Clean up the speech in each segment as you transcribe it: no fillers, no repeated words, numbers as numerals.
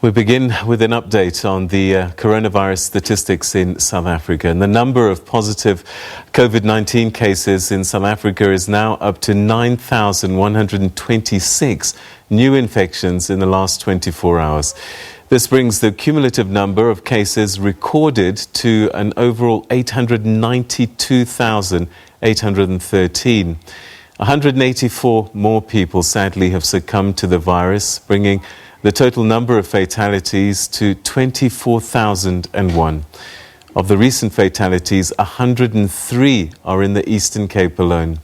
We begin with an update on the coronavirus statistics in South Africa. And the number of positive COVID-19 cases in South Africa is now up to 9,126 new infections in the last 24 hours. This brings the cumulative number of cases recorded to an overall 892,813. 184 more people sadly have succumbed to the virus, bringing the total number of fatalities to 24,001. Of the recent fatalities, 103 are in the Eastern Cape alone.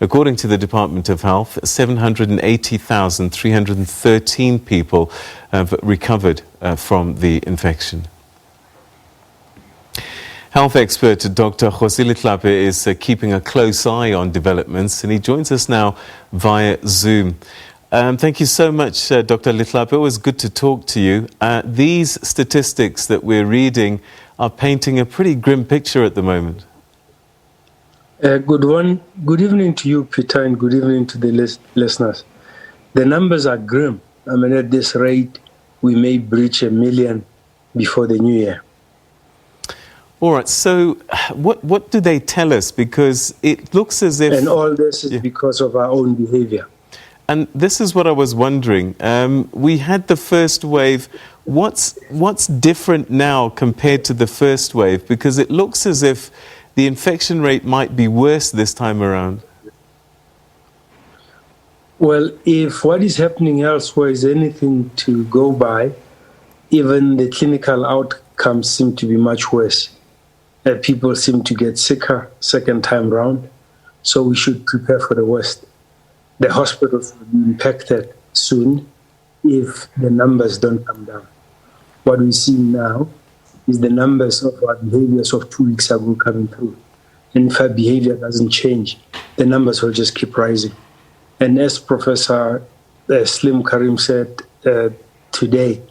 According to the Department of Health, 780,313 people have recovered from the infection. Health expert Dr Kgosi Letlape is keeping a close eye on developments, and he joins us now via Zoom. Thank you so much, Dr. Letlape. It was good to talk to you. These statistics that we're reading are painting a pretty grim picture at the moment. Good evening to you, Peter, and good evening to the listeners. The numbers are grim. I mean, at this rate, we may breach 1 million before the new year. All right, so what do they tell us? Because it looks as if... And all this is because of our own behavior. And this is what I was wondering. We had the first wave. What's different now compared to the first wave? Because it looks as if the infection rate might be worse this time around. Well, if what is happening elsewhere is anything to go by, even the clinical outcomes seem to be much worse. People seem to get sicker second time round, so we should prepare for the worst. The hospitals will be impacted soon if the numbers don't come down. What we see now is the numbers of our behaviors of 2 weeks ago coming through. And if our behavior doesn't change, the numbers will just keep rising. And as Professor Slim Karim said today,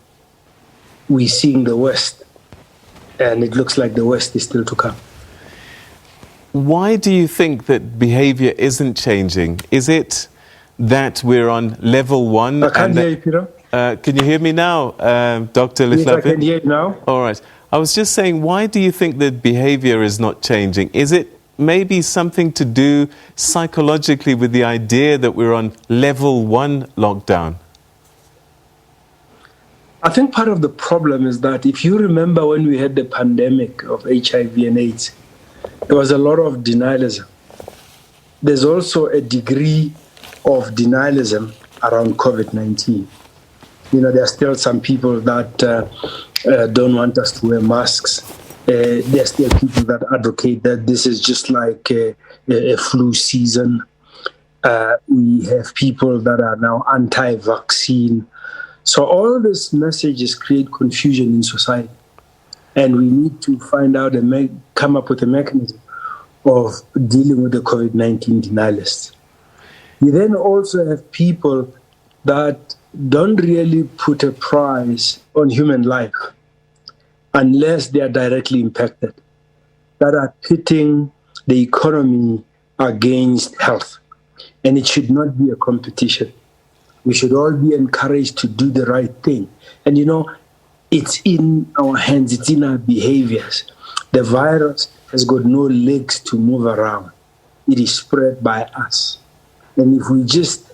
we're seeing the worst, and it looks like the worst is still to come. Why do you think that behavior isn't changing? Is it that we're on level 1? I can't hear you, Peter. Can you hear me now, Dr. Letlape? Yes, I can hear you now. All right. I was just saying, why do you think that behavior is not changing? Is it maybe something to do psychologically with the idea that we're on level 1 lockdown? I think part of the problem is that if you remember when we had the pandemic of HIV and AIDS, there was a lot of denialism. There's also a degree of denialism around COVID-19. You know, there are still some people that don't want us to wear masks. There are still people that advocate that this is just like a flu season. We have people that are now anti-vaccine. So all these messages create confusion in society. And we need to find out and come up with a mechanism of dealing with the COVID-19 denialists. We then also have people that don't really put a price on human life unless they are directly impacted, that are pitting the economy against health. And it should not be a competition. We should all be encouraged to do the right thing. And you know, it's in our hands, it's in our behaviors. The virus has got no legs to move around. It is spread by us. And if we just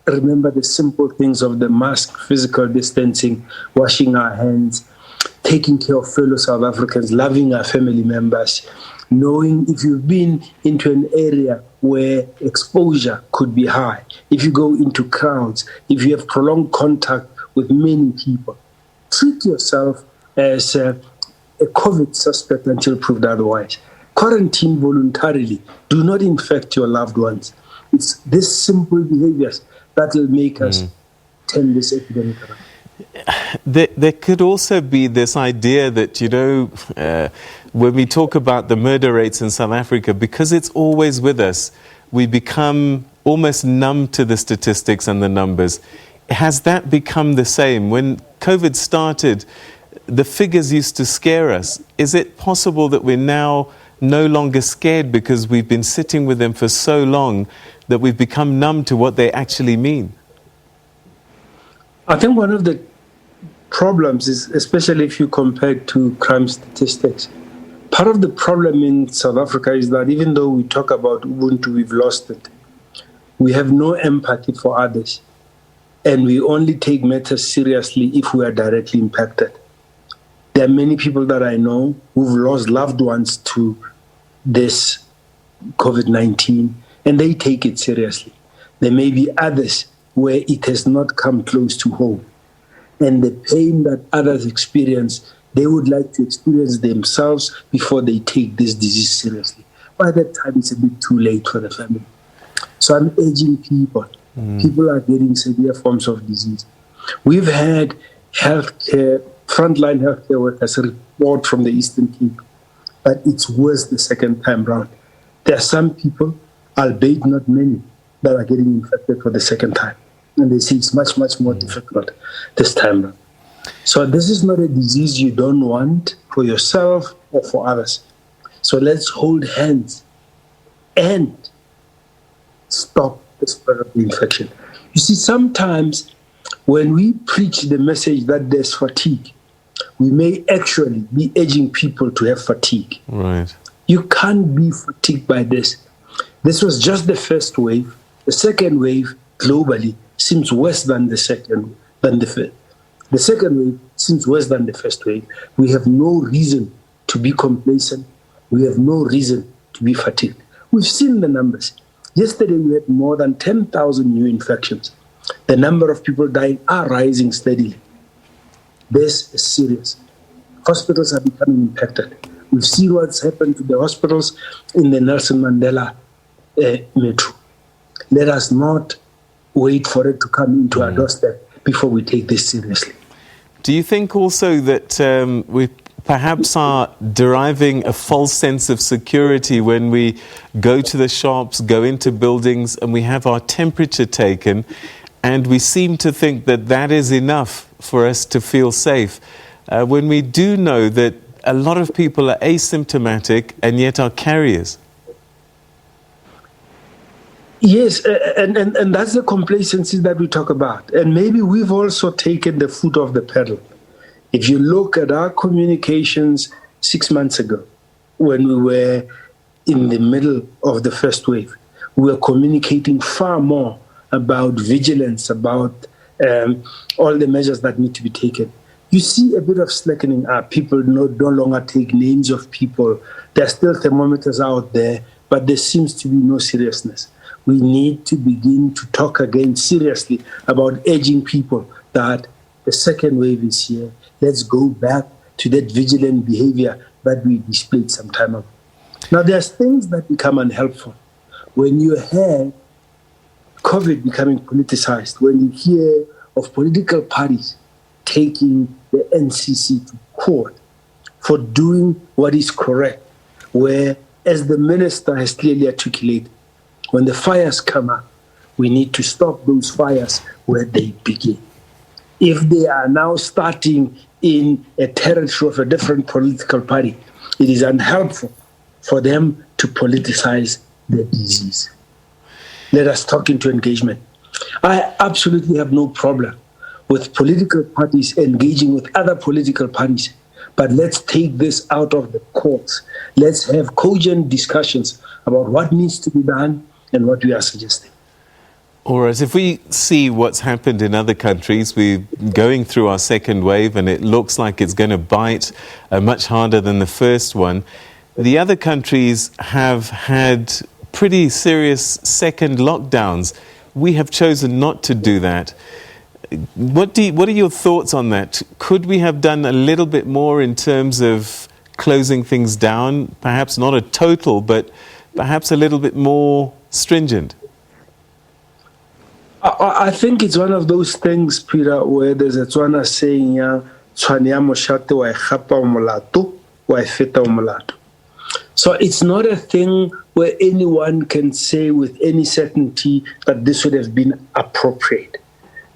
remember the simple things of the mask, physical distancing, washing our hands, taking care of fellow South Africans, loving our family members, knowing if you've been into an area where exposure could be high, if you go into crowds, if you have prolonged contact with many people, treat yourself as a COVID suspect until proved otherwise. Quarantine voluntarily. Do not infect your loved ones. It's these simple behaviors that will make us turn this epidemic around. There could also be this idea that, you know, when we talk about the murder rates in South Africa, because it's always with us, we become almost numb to the statistics and the numbers. Has that become the same? When COVID started, the figures used to scare us. Is it possible that we're now no longer scared because we've been sitting with them for so long that we've become numb to what they actually mean? I think one of the problems is, especially if you compare to crime statistics, part of the problem in South Africa is that even though we talk about Ubuntu, we've lost it. We have no empathy for others, and we only take matters seriously if we are directly impacted. There are many people that I know who've lost loved ones to this COVID-19, and they take it seriously. There may be others where it has not come close to home, and the pain that others experience, they would like to experience themselves before they take this disease seriously. By that time, it's a bit too late for the family. So I'm urging people. People are getting severe forms of disease. We've had frontline healthcare workers report from the Eastern Cape, but it's worse the second time round. There are some people, albeit not many, that are getting infected for the second time. And they say it's much, much more difficult this time round. So this is not a disease you don't want for yourself or for others. So let's hold hands and stop the spread of the infection. You see, sometimes when we preach the message that there's fatigue, we may actually be urging people to have fatigue. Right. You can't be fatigued by this. This was just the first wave. The second wave globally seems worse than the second wave seems worse than the first wave. We have no reason to be complacent. We have no reason to be fatigued. We've seen the numbers. Yesterday, we had more than 10,000 new infections. The number of people dying are rising steadily. This is serious. Hospitals are becoming impacted. We've seen what's happened to the hospitals in the Nelson Mandela metro. Let us not wait for it to come into our doorstep before we take this seriously. Do you think also that we perhaps are deriving a false sense of security when we go to the shops, go into buildings, and we have our temperature taken, and we seem to think that that is enough for us to feel safe, when we do know that a lot of people are asymptomatic and yet are carriers? Yes, and that's the complacency that we talk about. And maybe we've also taken the foot off the pedal. If you look at our communications 6 months ago, when we were in the middle of the first wave, we were communicating far more about vigilance, about all the measures that need to be taken. You see a bit of slackening up. People no longer take names of people. There are still thermometers out there, but there seems to be no seriousness. We need to begin to talk again seriously about urging people that the second wave is here. Let's go back to that vigilant behavior that we displayed some time ago. Now, there's things that become unhelpful. When you hear COVID becoming politicized, when you hear of political parties taking the NCC to court for doing what is correct, where, as the minister has clearly articulated, when the fires come up, we need to stop those fires where they begin. If they are now starting in a territory of a different political party, it is unhelpful for them to politicize the disease. Let us talk into engagement. I absolutely have no problem with political parties engaging with other political parties, but let's take this out of the courts. Let's have cogent discussions about what needs to be done and what we are suggesting. All right, if we see what's happened in other countries, we're going through our second wave and it looks like it's going to bite much harder than the first one. The other countries have had pretty serious second lockdowns. We have chosen not to do that. What are your thoughts on that? Could we have done a little bit more in terms of closing things down? Perhaps not a total, but perhaps a little bit more stringent? I think it's one of those things, Peter, where there's a Tswana saying, so it's not a thing where anyone can say with any certainty that this would have been appropriate.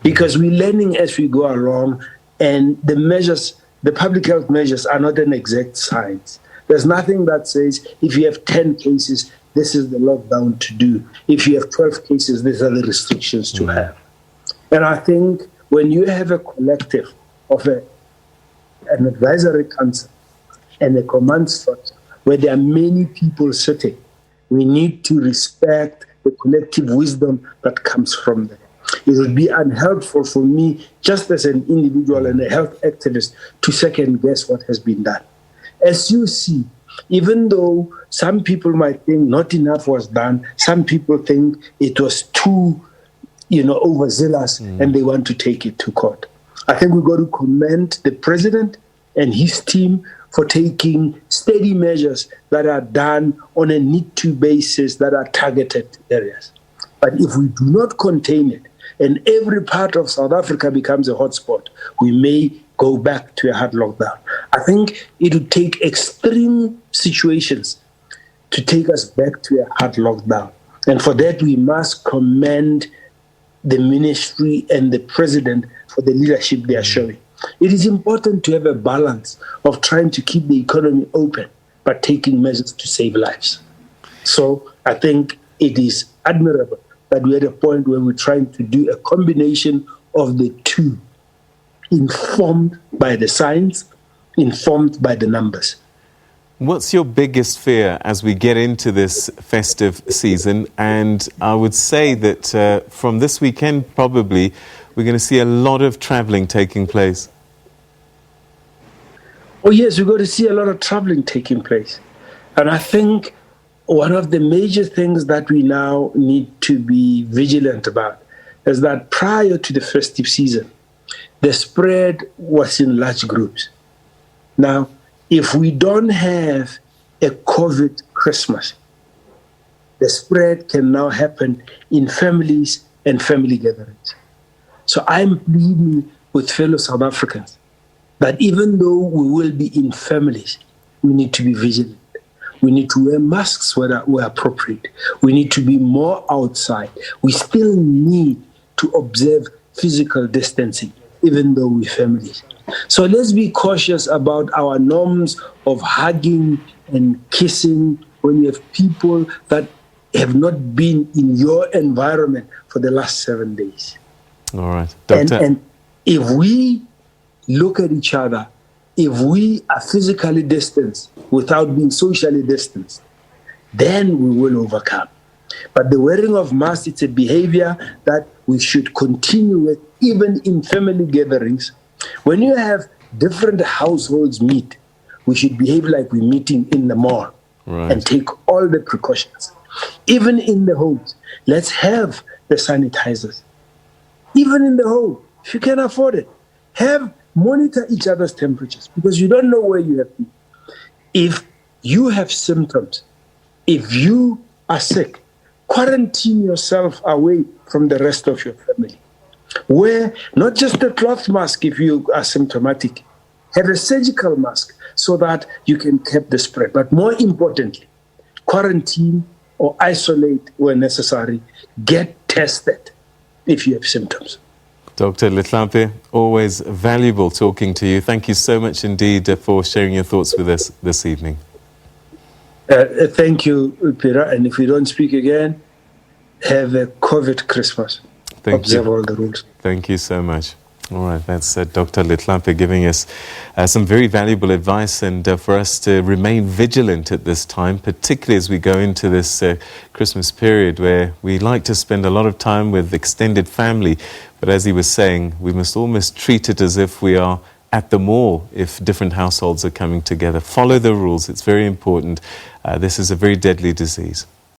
Because we're learning as we go along, and the measures, the public health measures, are not an exact science. There's nothing that says if you have 10 cases, this is the lockdown to do. If you have 12 cases, these are the restrictions to have. And I think when you have a collective of an advisory council and a command structure where there are many people sitting. We need to respect the collective wisdom that comes from there. It would be unhelpful for me, just as an individual and a health activist, to second guess what has been done. As you see, even though some people might think not enough was done, some people think it was too, overzealous and they want to take it to court. I think we've got to commend the president and his team for taking steady measures that are done on a need-to basis that are targeted areas. But if we do not contain it, and every part of South Africa becomes a hotspot, we may go back to a hard lockdown. I think it would take extreme situations to take us back to a hard lockdown. And for that, we must commend the ministry and the president for the leadership they are showing. It is important to have a balance of trying to keep the economy open, but taking measures to save lives. So I think it is admirable that we're at a point where we're trying to do a combination of the two, informed by the science, informed by the numbers. What's your biggest fear as we get into this festive season? And I would say that from this weekend, probably, we're going to see a lot of traveling taking place. Oh, yes, we're going to see a lot of traveling taking place. And I think one of the major things that we now need to be vigilant about is that prior to the festive season, the spread was in large groups. Now, if we don't have a COVID Christmas, the spread can now happen in families and family gatherings. So I'm pleading with fellow South Africans that even though we will be in families, we need to be vigilant. We need to wear masks where appropriate. We need to be more outside. We still need to observe physical distancing, even though we're families. So let's be cautious about our norms of hugging and kissing when you have people that have not been in your environment for the last 7 days. All right. Doctor. And if we look at each other, if we are physically distanced without being socially distanced, then we will overcome. But the wearing of masks, it's a behavior that we should continue with, even in family gatherings. When you have different households meet, we should behave like we're meeting in the mall and take all the precautions. Even in the homes, let's have the sanitizers. Even in the home, if you can afford it, monitor each other's temperatures, because you don't know where you have been. If you have symptoms, if you are sick, quarantine yourself away from the rest of your family. Wear not just a cloth mask if you are symptomatic, have a surgical mask so that you can keep the spread. But more importantly, quarantine or isolate where necessary. Get tested if you have symptoms. Dr. Letlape, always valuable talking to you. Thank you so much indeed for sharing your thoughts with us this evening. Thank you, Pira. And if we don't speak again, have a COVID Christmas. Observe all the rules. Thank you so much. All right, that's Dr. Letlape giving us some very valuable advice, and for us to remain vigilant at this time, particularly as we go into this Christmas period where we like to spend a lot of time with extended family. But as he was saying, we must almost treat it as if we are at the mall if different households are coming together. Follow the rules. It's very important. This is a very deadly disease.